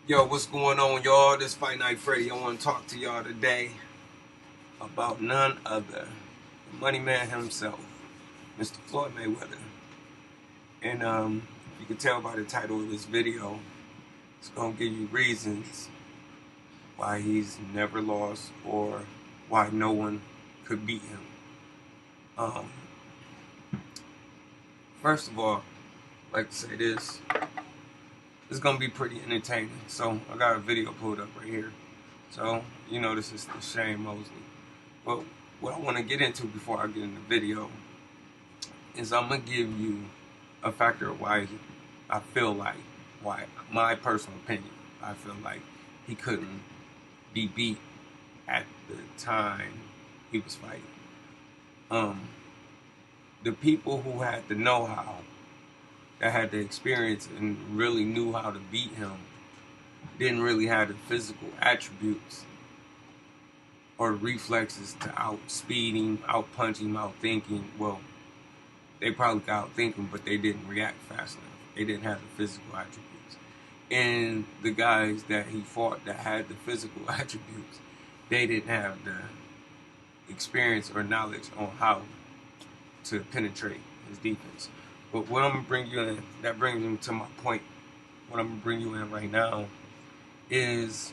Yo, what's going on, y'all? This Fight Night Freddy. I want to talk to y'all today about none other the money man himself, Mr. Floyd Mayweather. And you can tell by the title of this video, it's going to give you reasons why he's never lost or why no one could beat him. First of all, I'd like to say this. It's going to be pretty entertaining. So I got a video pulled up right here. So, you know, this is the Shane Mosley. But what I want to get into before I get in the video is I'm going to give you a factor of why I feel like, my personal opinion, I feel like he couldn't be beat at the time he was fighting. The people who had the know-how, that had the experience and really knew how to beat him, didn't really have the physical attributes or reflexes to outspeed him, outpunch him, outthink him. Well, they probably could outthink him, but they didn't react fast enough. They didn't have the physical attributes. And the guys that he fought that had the physical attributes, they didn't have the experience or knowledge on how to penetrate his defense. But what I'm going to bring you in, that brings me to my point, what I'm going to bring you in right now is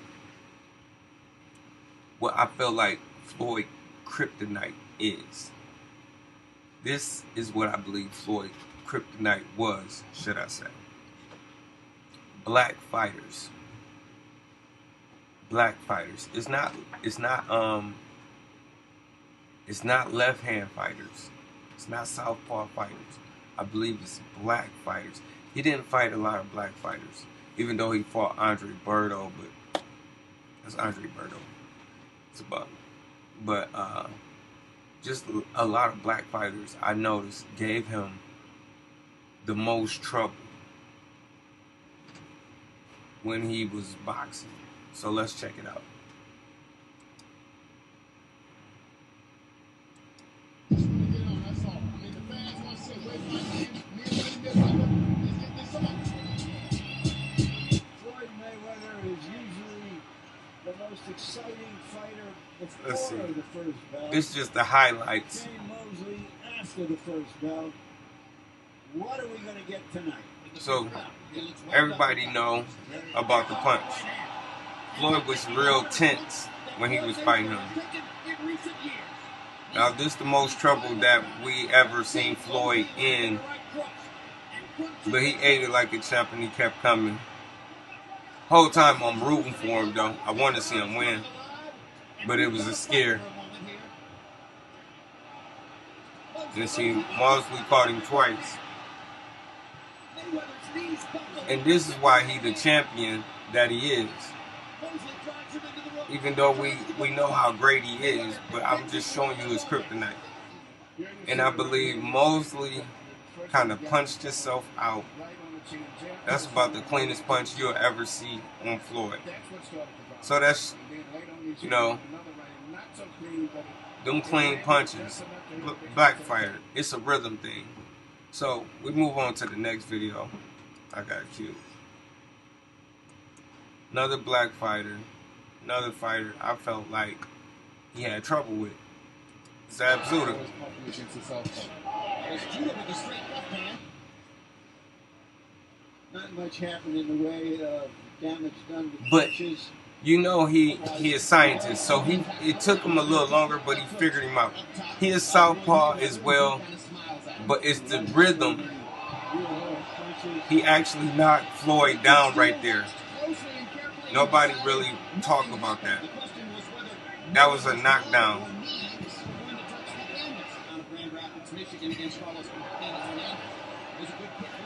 what I feel like Floyd kryptonite is. This is what I believe Floyd kryptonite was, should I say. Black fighters. Black fighters. It's not left-hand fighters. It's not southpaw fighters. I believe it's black fighters. He didn't fight a lot of black fighters, even though he fought Andre Berto, but that's Andre Berto. It's a bug. But just a lot of black fighters I noticed gave him the most trouble when he was boxing. So let's check it out. The most exciting fighter before Let's see. the first bell. This is just the highlights. Shane Mosley after the first bell. What are we going to get tonight? So everybody know about the punch. Floyd was real tense when he was fighting him. Now this is the most trouble that we ever seen Floyd in. But he ate it like a champ and he kept coming. Whole time I'm rooting for him though. I want to see him win. But it was a scare. You see, Mosley caught him twice. And this is why he the champion that he is. Even though we know how great he is, but I'm just showing you his kryptonite. And I believe Mosley kind of punched himself out. That's about the cleanest punch you'll ever see on Floyd. So that's, you know, them clean punches. Black fighter. It's a rhythm thing. So we move on to the next video. I got cute. Another black fighter. Another fighter I felt like he had trouble with. Zab Zuda. Not much happened in the way of damage done to But punches. you know he is a scientist, so it took him a little longer, but he figured him out. He is southpaw as well, but it's the rhythm. He actually knocked Floyd down right there. Nobody really talked about that. That was a knockdown.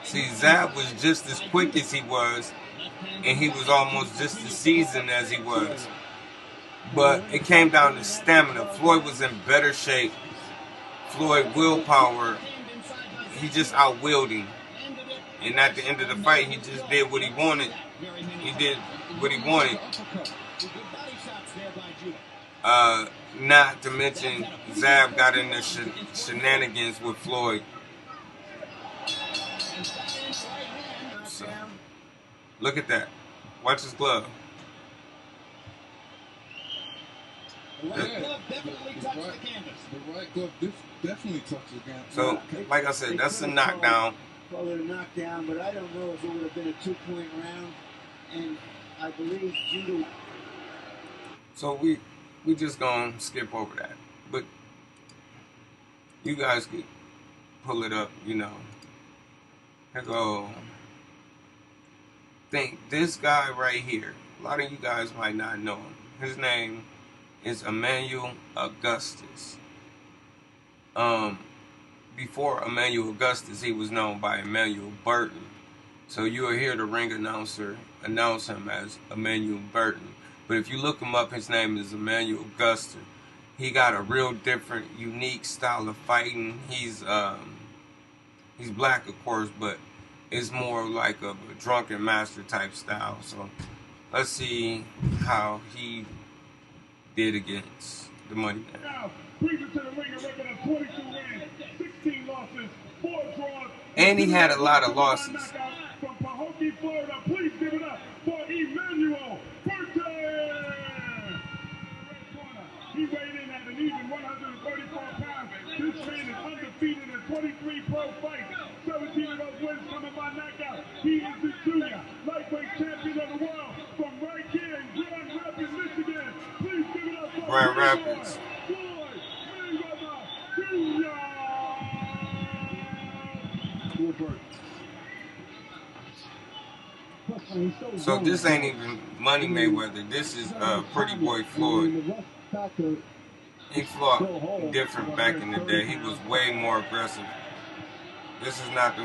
See, Zab was just as quick as he was, and he was almost just as seasoned as he was. But it came down to stamina. Floyd was in better shape. Floyd willpower, he just outwilled him. And at the end of the fight, he just did what he wanted. He did what he wanted. Not to mention, Zab got in the shenanigans with Floyd. So, look at that. Watch his glove. The right glove definitely touched the canvas. The right glove definitely touched the canvas. So, like I said, that's a knockdown. Call it a knockdown, but I don't know if it would have been a 2-point round. And I believe judo. So we just gonna skip over that. But you guys could pull it up, you know. Here go. Think this guy right here. A lot of you guys might not know him. His name is Emmanuel Augustus. Before Emmanuel Augustus, he was known by Emmanuel Burton. So you will hear the ring announcer announce him as Emmanuel Burton. But if you look him up, his name is Emmanuel Augustus. He got a real different, unique style of fighting. He's black, of course, but it's more like a drunken master type style. So let's see how he did against the Money Man. Now, brings it to the ring, a record of 22 wins, 16 losses, 4 draws. And he had a lot of losses. From Pahokee, Florida, please give it up for Emmanuel Burton. He weighed in at an even 134 pounds. This man is undefeated in 23 pro fights. 17 of those wins coming by knockout. He is the junior lightweight champion of the world from right here in Grand Rapids, Michigan. Please give it up for Grand Rapids. So this ain't even Money Mayweather. This is Pretty Boy Floyd. He fought different back in the day. He was way more aggressive. This is not the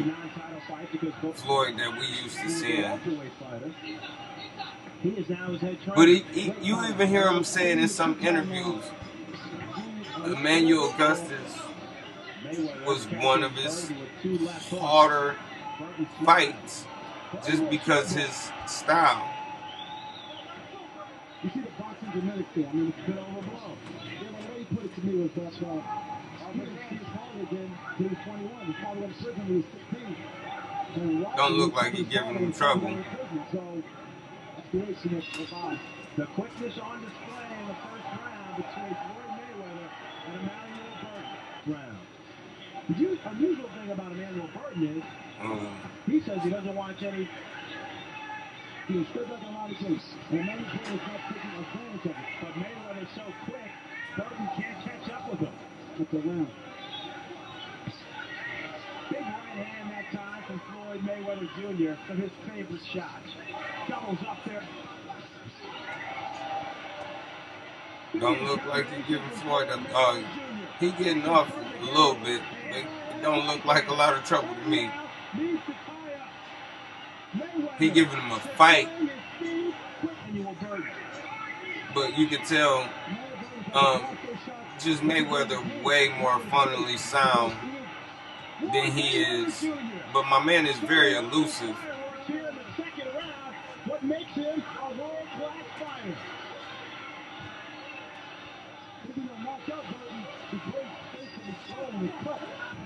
Floyd that we used to see. But you even hear him saying in some interviews, Emmanuel Augustus was one of his harder fights just because his style. You see the boxing genetics there. I mean, it's a bit overblown. The way he put it to me was that he was hard again. He was 21. He probably went to prison when he was 16. Don't look like he's giving him trouble. So that's the way she survived. The quickness on display in the first round between Floyd Mayweather and Emmanuel Burton. The unusual thing about Emmanuel Burton is he says he doesn't watch any. He stood like a lot of things. And Emmanuel Burton is not taking advantage of it. But Mayweather's so quick, Burton can't catch up with him. That's the round. Big right hand that time from Floyd Mayweather Jr. from his favorite shot. Doubles up there. Don't look like he's giving Floyd a, he getting off a little bit, but it don't look like a lot of trouble to me. He giving him a fight, but you can tell just Mayweather way more funnily sound than he is. But my man is very elusive. What makes him a world-class fighter?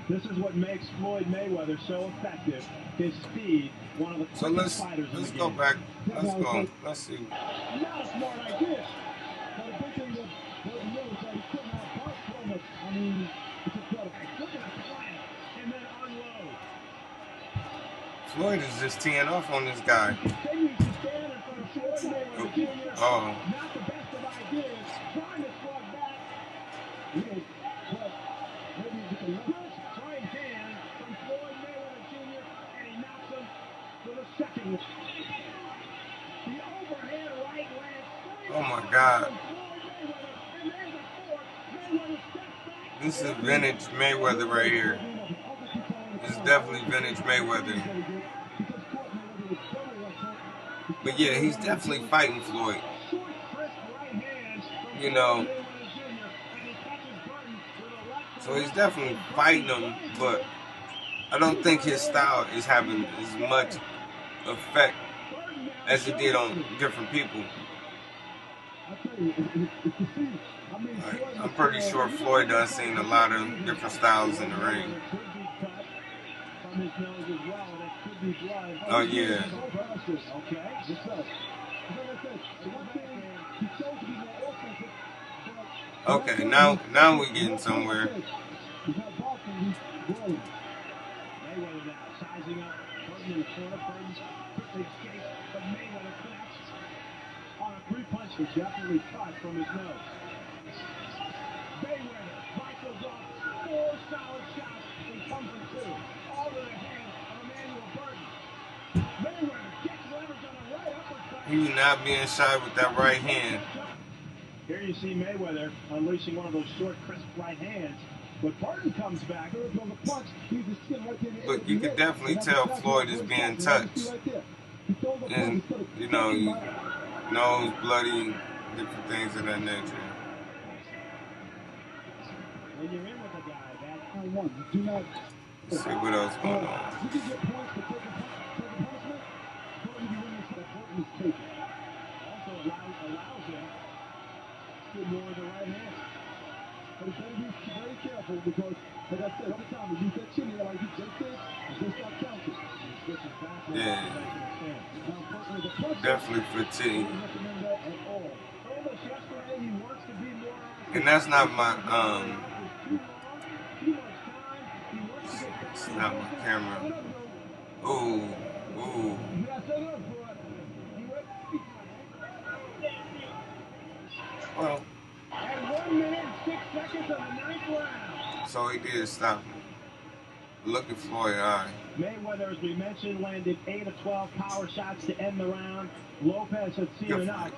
This is what makes Floyd Mayweather so effective. His speed, one of the quickest fighters in the game. Let's go back. Let's go. Let's see. Not a smart idea. But the big thing that Burton knew is that he couldn't have both so much. I mean, it's incredible. Look at the plan, and then unload. Floyd is just teeing off on this guy. He continues to stand in front of Floyd Mayweather Jr. Oh. Not the best of ideas. Trying to slug back. Yes, but maybe he can Good right hand from Floyd Mayweather Jr. and he knocks him with a second one. The overhead right lands. Oh my God. This is vintage Mayweather right here. This is definitely vintage Mayweather. But yeah, he's definitely fighting Floyd. You know. So he's definitely fighting him, but I don't think his style is having as much effect as it did on different people. I'm pretty sure Floyd done seen a lot of different styles in the ring. Oh yeah. Okay, now we're getting somewhere. Mayweather now sizing up Burton in the corner. Burton quickly escapes, but Mayweather connects on a three-punch that definitely cut from his nose. Mayweather rifles off 4 solid shots and comes in 2. All to the hand of Emmanuel Burton. Mayweather gets leverage on a right uppercut. He's not being shy with that right hand. Here you see Mayweather unleashing one of those short, crisp right hands. But Burton comes back. But you can definitely tell Floyd is being touched. And, you know, nose bloody, different things of that nature. When you're in with a guy, that's Let's see what else going on. also allows him to more the right hand. But it's better be very careful because, like I said, every time you use that chin here like you just did, you just start counting. Yeah. Definitely fatigue. And that's not my it's not my camera. Ooh. Well, And 1 minute and 6 seconds of the 9th round. So he did stop me. Look at Floyd's eye. Mayweather, as we mentioned, landed 8 of 12 power shots to end the round. Lopez had seen enough.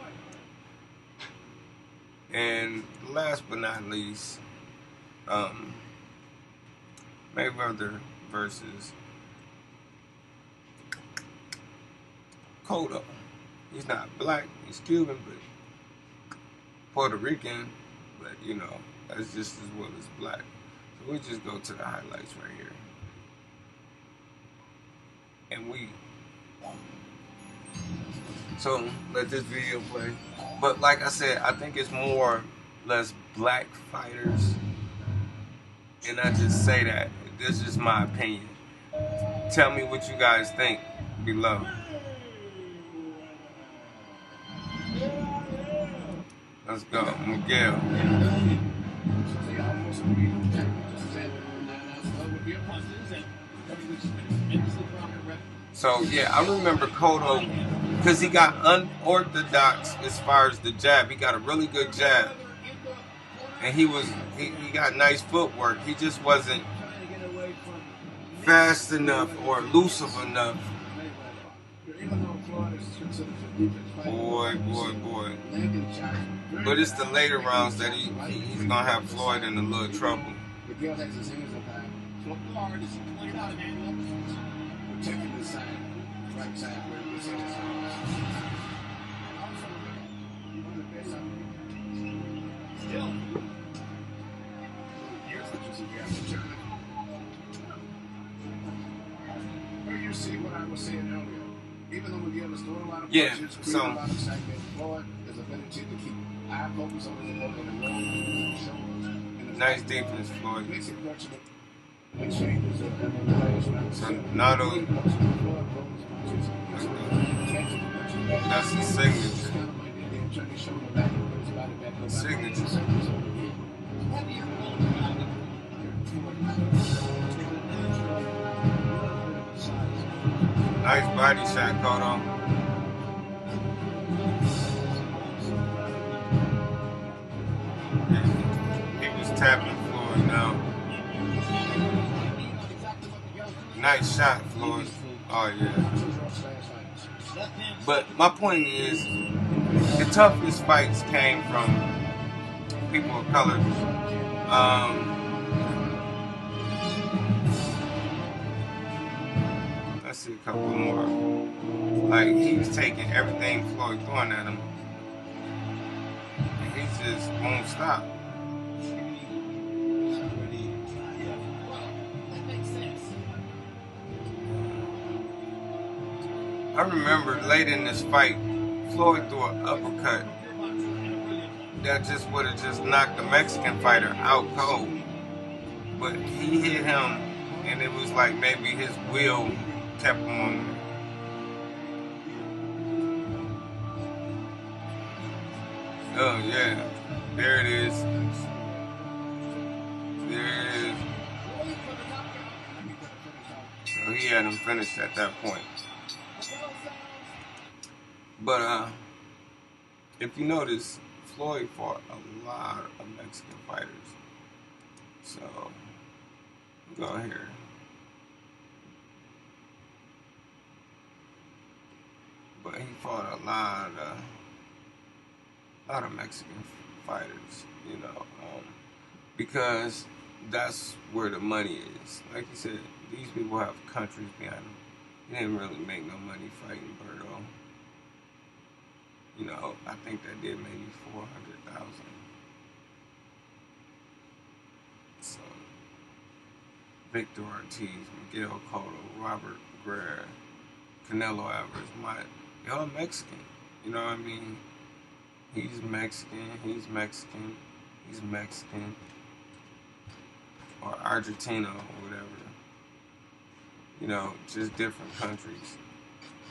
And last but not least, Mayweather versus Cotto. He's not black, he's Cuban, but Puerto Rican, but you know, that's just as well as black. So we just go to the highlights right here. And so let this video play. But like I said, I think it's more or less black fighters. And I just say that. This is my opinion. Tell me what you guys think below. Let's go, Miguel. So yeah, I remember Cotto because he got unorthodox as far as the jab. He got a really good jab, and he got nice footwork. He just wasn't fast enough or elusive enough. Boy. But it's the later rounds that he's gonna have Floyd in a little trouble. Protecting the side, right side where we see this. Also, one of the best still. Here's what you see here. Here you see what I was saying earlier. Even though Miguel is throwing a lot of punches, creating a lot of excitement, Floyd has ability to keep eye focus on his opponent and roll his shoulders. Nice defense, Floyd. Makes it fortunate. So not only that's the signature. Nice body shot caught on. He was tapping Floyd now. Nice shot, Floyd. Oh, yeah. But my point is, the toughest fights came from people of color. Let's see a couple more. Like, he was taking everything Floyd throwing at him. And he just won't stop. I remember late in this fight, Floyd threw an uppercut that just would have just knocked the Mexican fighter out cold. But he hit him, and it was like maybe his will kept him on there. Oh, yeah. There it is. There it is. So he had him finished at that point. But, if you notice, Floyd fought a lot of Mexican fighters. So, go here. But he fought a lot of Mexican fighters, you know, because that's where the money is. Like you said, these people have countries behind them. He didn't really make no money fighting Berto. You know, I think that did maybe 400,000. So, Victor Ortiz, Miguel Cotto, Robert Guerrero, Canelo Alvarez, they're all Mexican. You know what I mean? He's Mexican, he's Mexican, he's Mexican, or Argentina or whatever. You know, just different countries.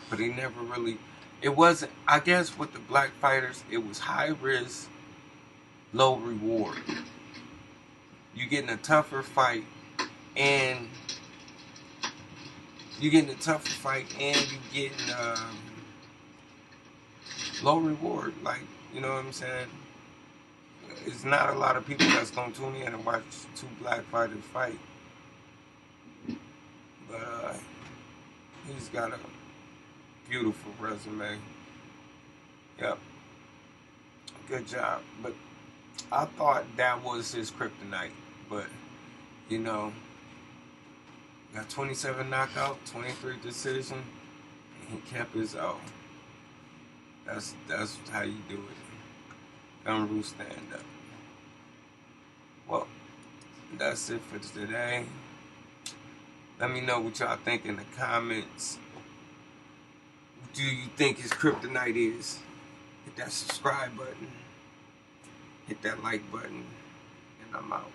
But he never really, it wasn't, I guess with the black fighters, it was high risk, low reward. You're getting a tougher fight, and you're getting low reward. Like, you know what I'm saying? It's not a lot of people that's going to tune in and watch two black fighters fight. But he's got a beautiful resume. Yep. Good job. But I thought that was his kryptonite. But, you know, got 27 knockout, 23 decision, and he kept his own. That's how you do it. Gumroot stand up. Well, that's it for today. Let me know what y'all think in the comments. What do you think his kryptonite is? Hit that subscribe button. Hit that like button. And I'm out.